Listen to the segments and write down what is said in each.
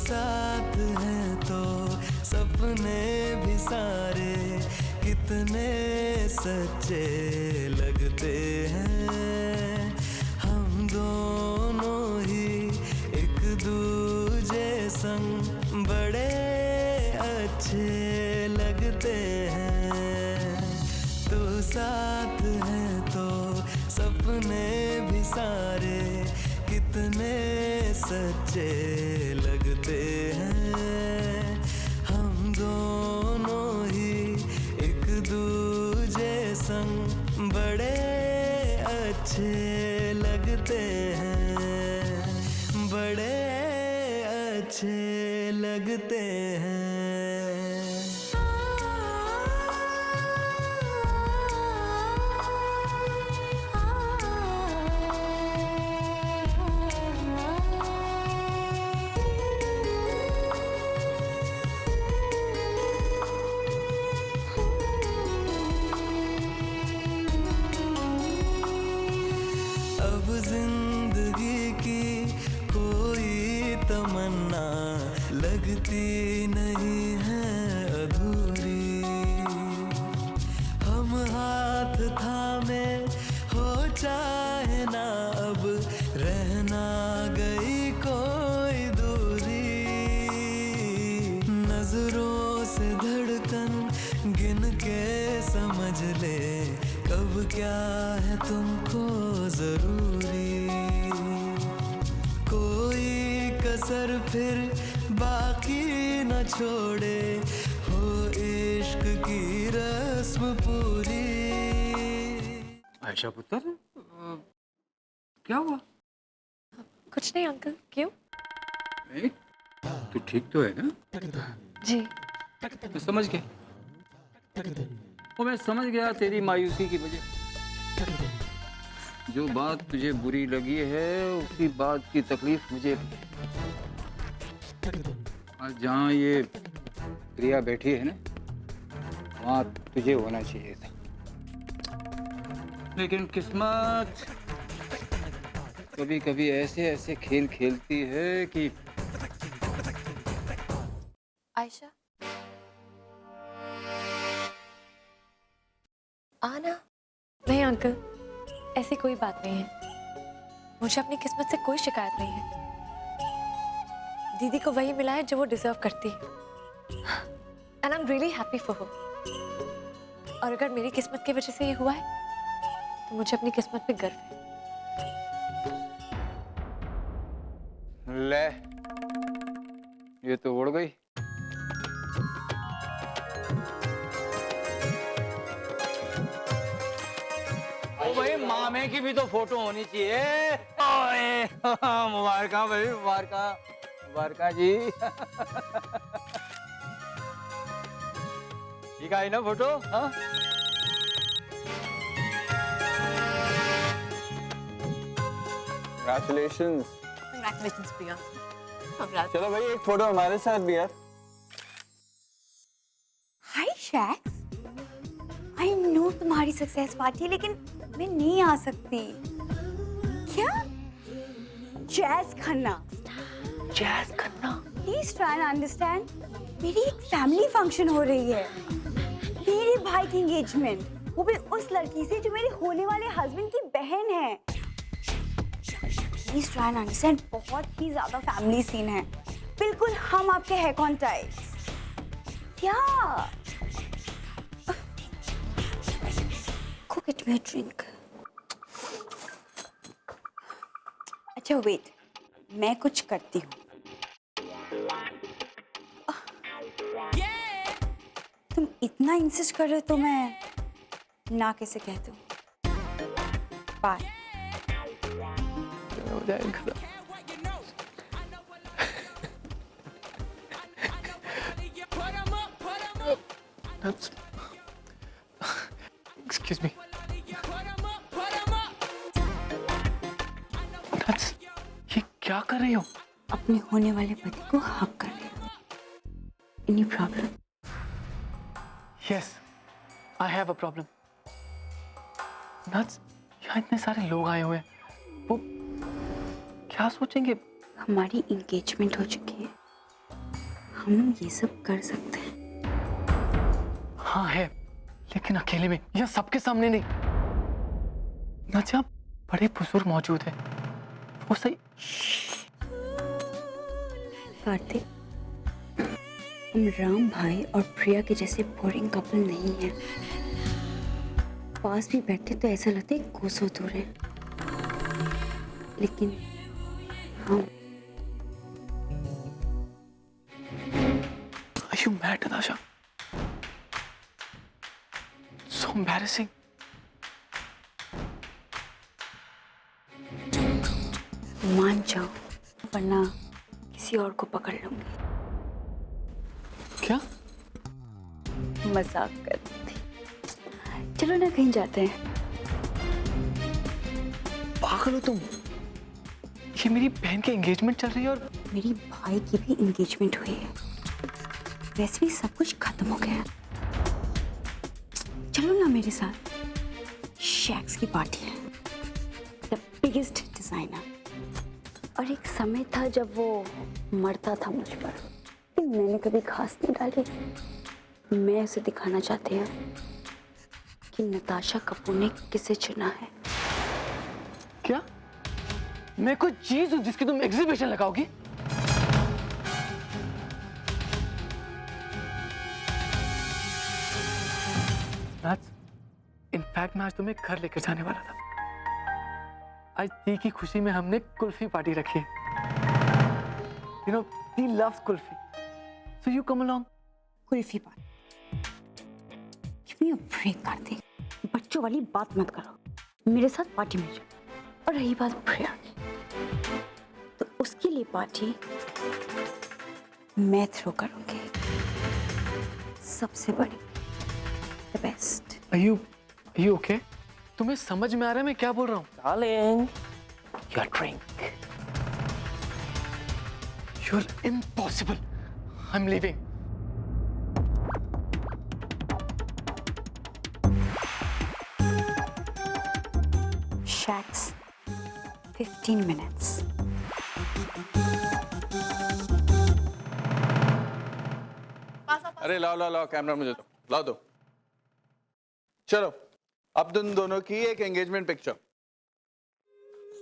साथ है तो सपने भी सारे कितने सच्चे लगते हैं। हम दोनों ही एक दूजे संग बड़े अच्छे लगते हैं। तू साथ है तो सपने भी सारे कितने सच्चे लगते हैं। हम दोनों ही एक दूजे संग बड़े अच्छे लगते हैं, बड़े अच्छे लगते हैं। अब जिंदगी की कोई तमन्ना लगती नहीं है अधूरी। हम हाथ थामे हो चाहे ना, अब रहना गई कोई दूरी। नजरों से धड़कन गिन के समझ ले कब क्या है तुमको जरूरी। कोई कसर फिर बाकी न छोड़े, हो इश्क की रस्म पूरी। आयशा पुत्र, क्या हुआ? कुछ नहीं अंकल, क्यों? नहीं, तू ठीक तो है ना? जी। मैं समझ गया। वो मैं समझ गया तेरी मायूसी की वजह। जो बात तुझे बुरी लगी है उसी बात की तकलीफ मुझे। आज जहाँ ये प्रिया बैठी है ना, वहाँ तुझे होना चाहिए था। लेकिन किस्मत कभी कभी ऐसे ऐसे खेल खेलती है कि। आयशा, आना। नहीं अंकल, ऐसी कोई बात नहीं है। मुझे अपनी किस्मत से कोई शिकायत नहीं है। दीदी को वही मिला है जो वो डिजर्व करती है। And I am really happy for her. और अगर मेरी किस्मत की वजह से ये हुआ है तो मुझे अपनी किस्मत पे गर्व है। ले, ये तो उड़ गई। ओ भाई, मामे की भी तो फोटो होनी चाहिए। ओए, मुबारका भाई, मुबारका, मुबारका जी। ठीक आई ना फोटो? हाँ? Congratulations. Congratulations प्रिया। चलो भाई, एक फोटो हमारे साथ भी यार। हाय शैक्स, आई नो तुम्हारी सक्सेस पार्टी है, लेकिन मैं नहीं आ सकती। क्या? Jazz Khanna. Jazz Khanna. Please try and understand. मेरी एक फैमिली फंक्शन हो रही है, मेरे भाई की एंगेजमेंट, वो भी उस लड़की से जो मेरे होने वाले हस्बैंड की बहन है। प्लीज ट्राई एंड अंडरस्टैंड, बहुत ही ज्यादा फैमिली सीन है। बिल्कुल हम आपके हेयर कॉन टाइप्स। क्या? Go get me a drink. अच्छा वेट, मैं कुछ करती हूँ। तुम इतना इंसिस्ट कर रहे हो तो मैं ना कैसे कहती हूँ। बाय। हो जाएगा। Excuse me. That's, ये क्या कर रही हो? अपने होने वाले पति को हक कर रही हूँ। Any problem? Yes, I have a problem. Nuts, यहाँ इतने सारे लोग आए हुए हैं, वो क्या सोचेंगे? हमारी एंगेजमेंट हो चुकी है, हम ये सब कर सकते हैं। हाँ है, लेकिन अकेले में या सबके सामने नहीं। ना जब बड़े बुजुर्ग मौजूद है वो सही। कार्तिक, हम राम भाई और प्रिया के जैसे बोरिंग कपल नहीं है। पास भी बैठते तो ऐसा लगता है कोसों दूर है, लेकिन हम Are you mad, Natasha? So embarrassing. मान जाओ, वरना किसी और को पकड़ लूंगी। क्या? मजाक कर रही थी। चलो ना कहीं जाते हैं। पागल हो तुम? ये मेरी बहन की एंगेजमेंट चल रही है और मेरी भाई की भी एंगेजमेंट हुई है। वैसे भी सब कुछ खत्म हो गया। चलो ना मेरे साथ। शैक्स की पार्टी है, द बिगेस्ट डिजाइनर। और एक समय था जब वो मरता था मुझ पर, लेकिन मैंने कभी घास नहीं डाली। मैं उसे दिखाना चाहती हूँ कि नताशा कपूर ने किसे चुना है। क्या? मैं कोई चीज हूं जिसकी तुम एग्जीबिशन लगाओगी? इनफैक्ट मैं आज तुम्हें घर लेकर जाने वाला था। आज दी की खुशी में हमने कुल्फी पार्टी रखी है। You know, the loves kulfi, so you come along. Kulfi party. Give me a break, Kartik. बच्चों वाली बात मत करो। मेरे साथ पार्टी में जाओ। और रही बात प्रिया की, तो उसके लिए पार्टी मैं थ्रो करूंगी। सबसे बड़ी, the best. Are you okay? तुम्हें समझ में आ रहा है मैं क्या बोल रहा हूँ? Darling, your drink. You're impossible. I'm leaving. Shacks, 15 minutes. अरे लाओ लाओ लाओ, कैमरा मुझे दो, लाओ दो। चलो अब तुम दोनों की एक engagement picture.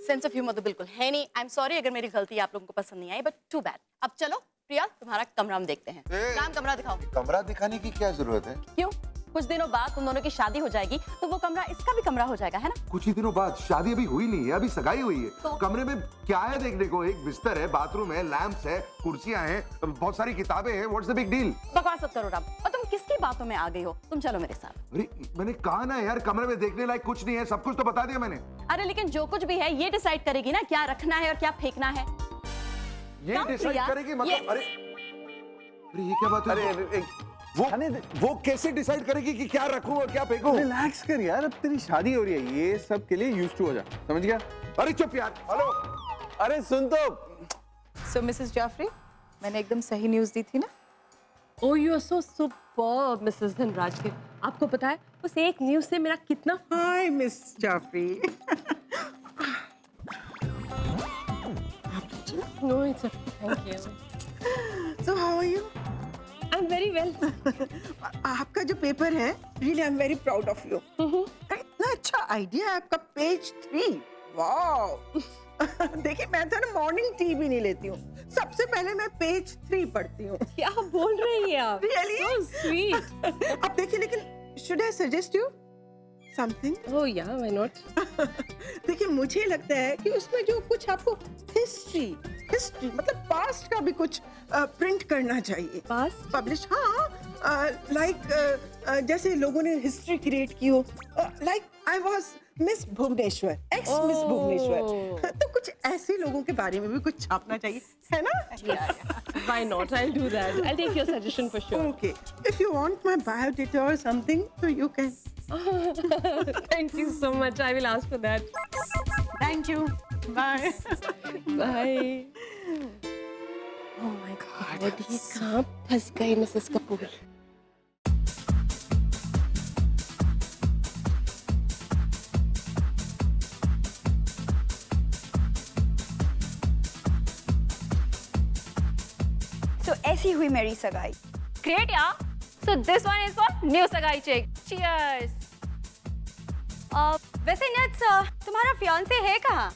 Sense of humour तो बिल्कुल है नहीं। आई एम सॉरी अगर मेरी गलती आप लोगों को पसंद नहीं आई, बट टू बैड। अब चलो प्रिया, तुम्हारा कमरा हम देखते हैं। राम, कमरा दिखाओ। कमरा दिखाने की क्या जरूरत है? क्यों? कुछ दिनों बाद तुम दोनों की शादी हो जाएगी तो वो कमरा इसका भी कमरा हो जाएगा, है ना? कुछ ही दिनों बाद? शादी अभी हुई नहीं है, अभी सगाई हुई है। तो? कमरे में क्या है देखने को? एक बिस्तर है, बाथरूम है, लैंप्स है, कुर्सियां हैं, बहुत सारी किताबें हैं। What's the big deal? बकवास मत करो राम। और तुम किसकी बातों में आ गई हो? तुम चलो मेरे साथ। अरे मैंने कहा ना यार, कमरे में देखने लायक कुछ नहीं है, सब कुछ तो बता दिया मैंने। अरे लेकिन जो कुछ भी है ये डिसाइड करेगी ना क्या रखना है और क्या फेंकना है। ये Come, डिसाइड प्रिया। करेगी मतलब? Yes. अरे ये क्या बात है? अरे वो कैसे डिसाइड करेगी कि क्या रखूं और क्या फेंकूं? रिलैक्स कर यार, अब तेरी शादी हो रही है, ये सब के लिए यूज्ड टू हो जा, समझ गया? अरे चुप यार। हेलो, अरे सुन तो। सो मिसेस जाफरी, मैंने एकदम सही न्यूज़ दी थी ना? Oh you are so superb Mrs Dhanraj. आपको पता है उस एक न्यूज़ से मेरा कितना। Hi miss Jafri. No it's thank you. So how are you? I am very well. आपका जो पेपर है, really I am very proud of you. इतना अच्छा आइडिया है आपका, पेज 3। वाओ। देखिए मैं तो ना मॉर्निंग टी भी नहीं लेती हूँ, सबसे पहले मैं पेज 3 पढ़ती हूँ। क्या बोल रही हैं आप? Really? So sweet. अब देखिए, लेकिन should I suggest you something? Oh yeah, why not? देखिए मुझे लगता है कि उसमें जो कुछ आपको हिस्ट्री मतलब पास्ट का भी कुछ प्रिंट करना चाहिए। Past? पब्लिश, हाँ, लाइक जैसे लोगों ने हिस्ट्री क्रिएट की हो, like I was miss Bhubaneswar, ex miss Bhubaneswar. तो कुछ ऐसे लोगों के बारे में भी कुछ छापना चाहिए, है ना? Why not? I'll do that. I'll take your suggestion for sure. Okay, if you want my biodata or something, so you can. Thank you so much. I will ask for that. Thank you. Bye. Bye. Oh my God. ये कहाँ फंस गई Mrs Kapoor? So तो ऐसी हुई मेरी सगाई। Great, yeah. So this one is for new sagai chick. Cheers. वैसे नट्स तुम्हारा फियांसे है कहाँ?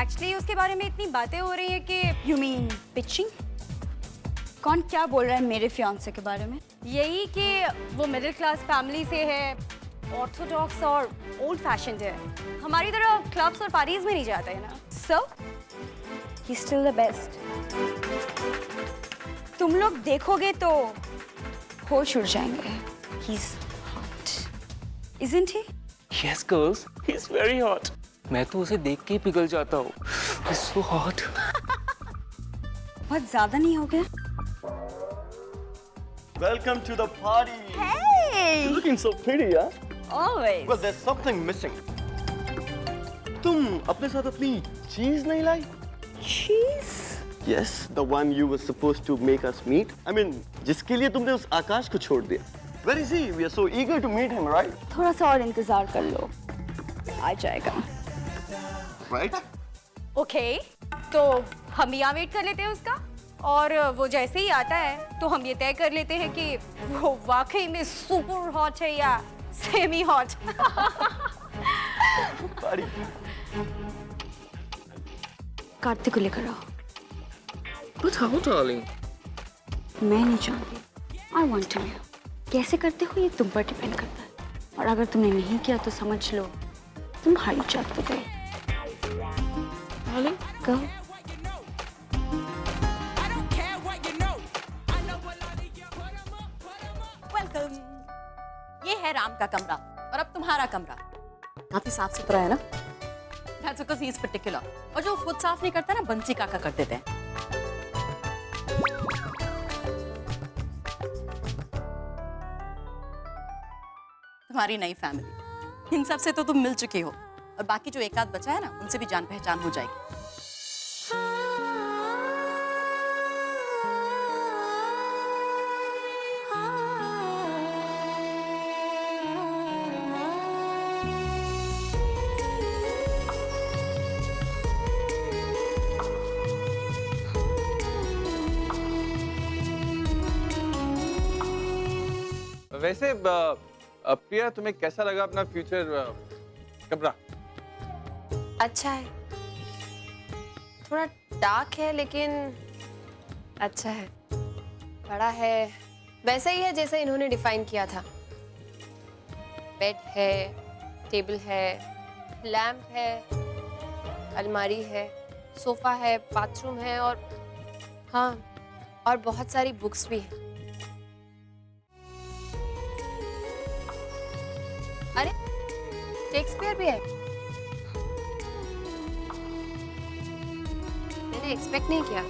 एक्चुअली उसके बारे में इतनी बातें हो रही है कि यू मीन पिचिंग? कौन क्या बोल रहा है मेरे फियांसे के बारे में? यही कि वो मिडिल क्लास फैमिली से है, ऑर्थोडॉक्स और ओल्ड फैशन्ड है, हमारी तरह क्लब्स और पार्टीज में नहीं जाता है ना। So, he's still the best. तुम लोग देखोगे तो होश उड़ जाएंगे। He's hot, isn't he? Yes, girls. He's very hot. मैं तो उसे देख के ही पिघल जाता हूँ. He's so hot. बहुत ज्यादा नहीं हो गया? Welcome to the party. Hey! You're looking so pretty, huh? Always. Well, there's something missing. तुम अपने साथ अपनी चीज नहीं लाई? Cheese? Yes, the one you were supposed to make us meet. I mean, जिसके लिए तुमने उस आकाश को छोड़ दिया. Where is he? We are so eager to meet him, right? थोड़ा सा और इंतजार कर लो, आ जाएगा। Right? ओके, तो हम यहाँ वेट कर लेते हैं उसका, और वो जैसे ही आता है तो हम ये तय कर लेते हैं कि वो वाकई में सुपर हॉट है या सेमी हॉट। Party. कार्तिक को लेकर आओ। But how, darling? मैं नहीं चाहती। I want to know. कैसे करते हो ये तुम पर डिपेंड करता है, और अगर तुमने नहीं किया तो समझ लो तुम हारी जात पे गए। Darling? Go. वेलकम। ये है राम का कमरा और अब तुम्हारा कमरा। काफी साफ सुथरा है ना? That's because he is particular. और जो खुद साफ नहीं करता ना, बंसी काका कर देते हैं। तुम्हारी नई फैमिली, इन सब से तो तुम मिल चुके हो, और बाकी जो एक आध बचा है ना, उनसे भी जान पहचान हो जाएगी। वैसे प्रिया, तुम्हें कैसा लगा अपना फ्यूचर कमरा? अच्छा है, थोड़ा डार्क है लेकिन अच्छा है, बड़ा है, वैसा ही है जैसे इन्होंने डिफाइन किया था। बेड है, टेबल है, लैंप है, अलमारी है, सोफा है, बाथरूम है, और हाँ, और बहुत सारी बुक्स भी हैं। अरे शेक्सपियर भी है, मैंने एक्सपेक्ट नहीं किया।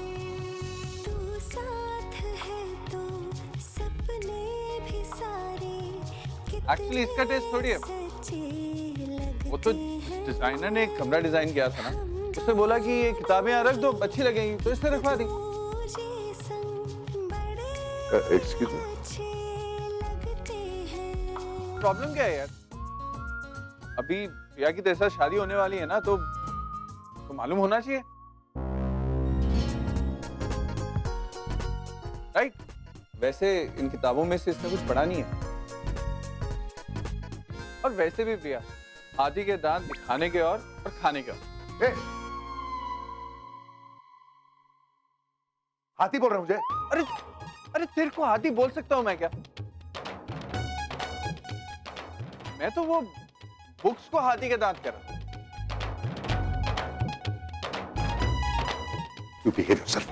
एक्चुअली इसका टेस्ट थोड़ी है, वो तो डिजाइनर ने एक कमरा डिजाइन किया था ना, उसने बोला कि ये किताबें यहाँ रख दो, अच्छी लगेंगी, तो इसने रखवा दी। एक्सक्यूज मी, प्रॉब्लम क्या है यार? अभी प्रिया की तेरे साथ शादी होने वाली है ना, तो मालूम होना चाहिए, राइट? वैसे इन किताबों में से इसने कुछ पढ़ा नहीं है, और वैसे भी प्रिया, हाथी के दांत दिखाने के और खाने के और। हाथी बोल रहा हूँ मुझे? अरे अरे, तेरे को हाथी बोल सकता हूं मैं क्या? मैं तो वो बुक्स को हाथी के दांत कर रहा। You behave yourself.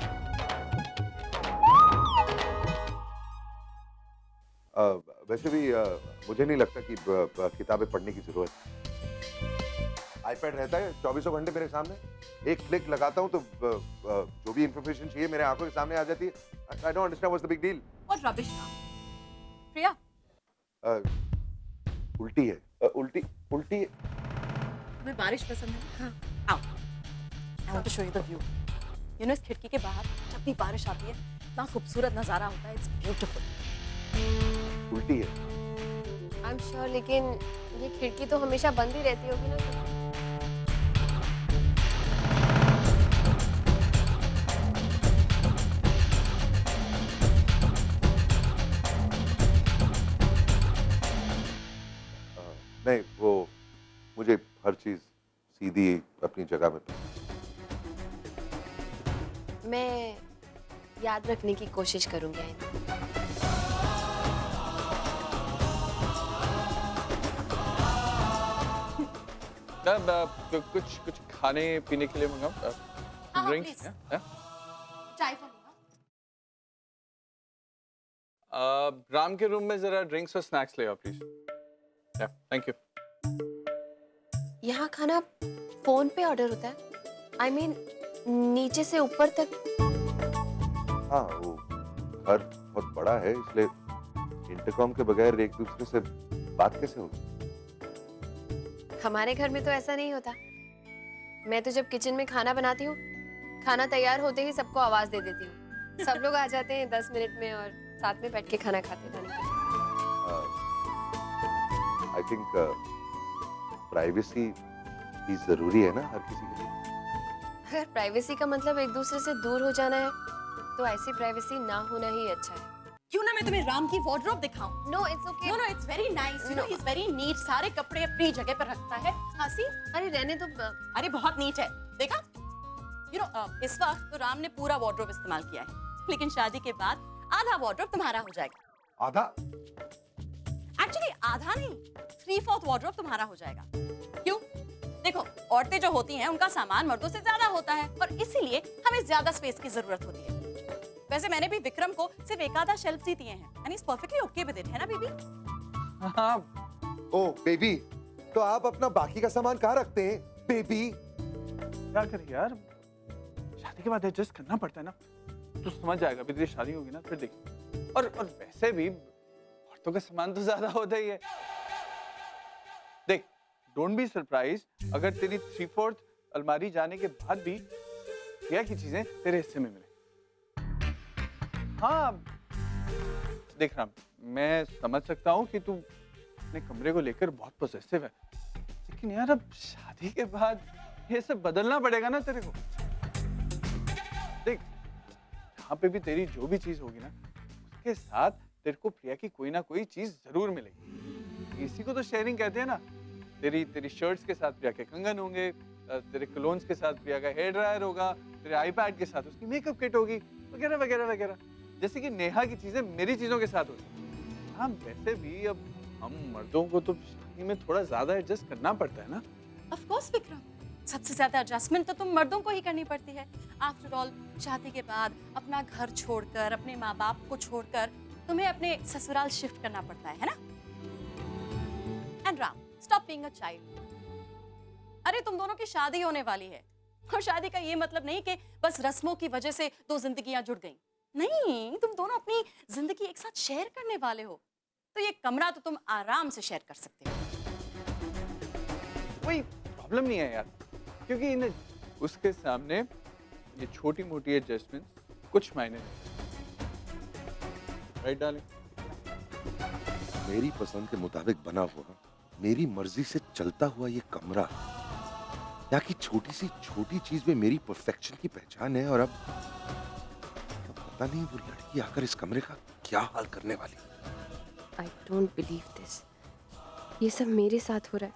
वैसे भी मुझे नहीं लगता कि किताबें पढ़ने की जरूरत है। आईपैड रहता है 24 घंटे मेरे सामने, एक क्लिक लगाता हूँ तो जो भी इंफॉर्मेशन चाहिए मेरे आंखों के सामने आ जाती है। I don't understand what's the big deal. What rubbish था। प्रिया, उल्टी है, उल्टी है। तुम्हें बारिश पसंद है? हाँ। आओ, I want to show you the view. You know, इस खिड़की के बाहर जब भी बारिश आती है, इतना खूबसूरत नजारा होता है। It's beautiful. उल्टी है। I'm sure, लेकिन ये खिड़की तो हमेशा बंद ही रहती होगी ना। नहीं, वो मुझे हर चीज सीधी अपनी जगह में मैं याद रखने की कोशिश करूंगी आइंदा। कुछ खाने पीने के लिए मंगाऊं? ड्रिंक्स? चाय फॉर राम के रूम में जरा ड्रिंक्स और स्नैक्स ले आओ प्लीज। Thank you. यहाँ खाना फोन पे ऑर्डर होता है? I mean, नीचे से ऊपर तक? हाँ, वो घर बहुत बड़ा है, इसलिए इंटरकॉम के बगैर एक दूसरे से बात कैसे होगी? हमारे घर में तो ऐसा नहीं होता। मैं तो जब किचन में खाना बनाती हूँ, खाना तैयार होते ही सबको आवाज दे देती हूँ। सब लोग आ जाते हैं 10 मिनट में और साथ में बैठ के खाना खाते हैं। आई थिंक प्राइवेसी भी जरूरी है ना हर किसी के लिए। अगर प्राइवेसी का मतलब एक दूसरे से दूर हो जाना है, तो ऐसी प्राइवेसी ना होना ही अच्छा है। क्यों ना मैं तुम्हें राम की वार्डरोब दिखाऊं? No, it's okay. No, it's very nice. You know, he is very neat. सारे कपड़े अपनी जगह पर रखता है। हंसी? अरे रहने तो। अरे बहुत नीट है। देखा? यू नो, इस वक्त तो राम ने पूरा वार्डरोब इस्तेमाल किया है, लेकिन शादी के बाद आधा वार्डरोब तुम्हारा हो जाएगा। आधा? एक्चुअली आधा नहीं, 3/4 वार्डरोब तुम्हारा हो जाएगा। क्यों? देखो, औरतें जो होती हैं उनका सामान मर्दों से ज्यादा होता है और इसीलिए हमें ज्यादा स्पेस की जरूरत होती है। वैसे मैंने भी विक्रम को सिर्फ एक आधा शेल्फ ही दिए हैं and he is perfectly okay with it, है ना बेबी? हाँ। ओ बेबी, तो आप अपना बाकी का सामान कहाँ रखते हैं बेबी? क्या करें यार, शादी के बाद एडजस्ट करना पड़ता है ना। तो समझ जाएगा, अभी तेरी शादी होगी ना फिर देखिए। और वैसे भी औरतों का सामान तो ज्यादा होता ही है। देख, डोंट बी सरप्राइज अगर तेरी 3/4 अलमारी जाने के बाद भी प्रिया की चीजें तेरे हिस्से में मिले। हाँ देख राम, मैं समझ सकता हूँ कि तू अपने कमरे को लेकर बहुत पॉसेसिव है, लेकिन यार अब शादी के बाद ये सब बदलना पड़ेगा ना तेरे को। देख, यहाँ पे भी तेरी जो भी चीज होगी ना, उसके साथ तेरे को प्रिया की कोई ना कोई चीज जरूर मिलेगी। इसी को तो शेयरिंग कहते हैं ना। तेरी शर्ट्स के साथ प्रिया के कंगन होंगे, तेरे क्लोन्स के साथ प्रिया का हेयर ड्रायर होगा, तेरे आईपैड के साथ उसकी मेकअप किट होगी, वगैरह वगैरह वगैरह। जैसे कि नेहा की चीजें मेरी चीजों के साथ होती। हाँ वैसे भी अब हम मर्दों को तो शादी में थोड़ा ज्यादा एडजस्ट करना पड़ता है ना। ऑफ कोर्स विक्रम, सबसे ज्यादा एडजस्टमेंट तो तुम मर्दों को ही करनी पड़ती है। आफ्टर ऑल, शादी के बाद अपना घर छोड़कर, अपने माँ बाप को छोड़कर तुम्हें अपने ससुराल शिफ्ट करना पड़ता है ना? And Ram, stop being a child. अरे तुम दोनों की शादी होने वाली है और शादी का ये मतलब नहीं कि बस रस्मों की वजह से दो जिंदगियां जुड़ गईं। नहीं, तुम दोनों अपनी जिंदगी एक साथ शेयर करने वाले हो, तो ये कमरा तो तुम आराम से शेयर कर सकते हो। कोई प्रॉब्लम नहीं है यार, क्योंकि इन उसके सामने ये छोटी मोटी एडजस्टमेंट कुछ मायने नहीं। Right darling? मेरी पसंद के मुताबिक बना हुआ, मेरी मर्जी से चलता हुआ ये कमरा, यहाँ की छोटी सी छोटी चीज में मेरी परफेक्शन की पहचान है। और अब पता नहीं वो लड़की आकर इस कमरे का क्या हाल करने वाली। I don't believe this. ये सब मेरे साथ हो रहा है।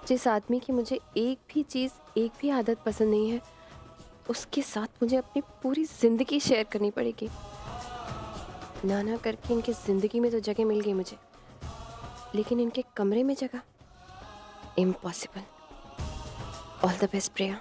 जिस आदमी की मुझे एक भी चीज़, एक भी आदत पसंद नहीं है, उसके साथ मुझे अपनी पूरी जिंदगी शेयर करनी पड़ेगी। ना करके इनकी जिंदगी में तो जगह मिल गई मुझे, लेकिन इनके कमरे में जगह impossible. All the best Priya.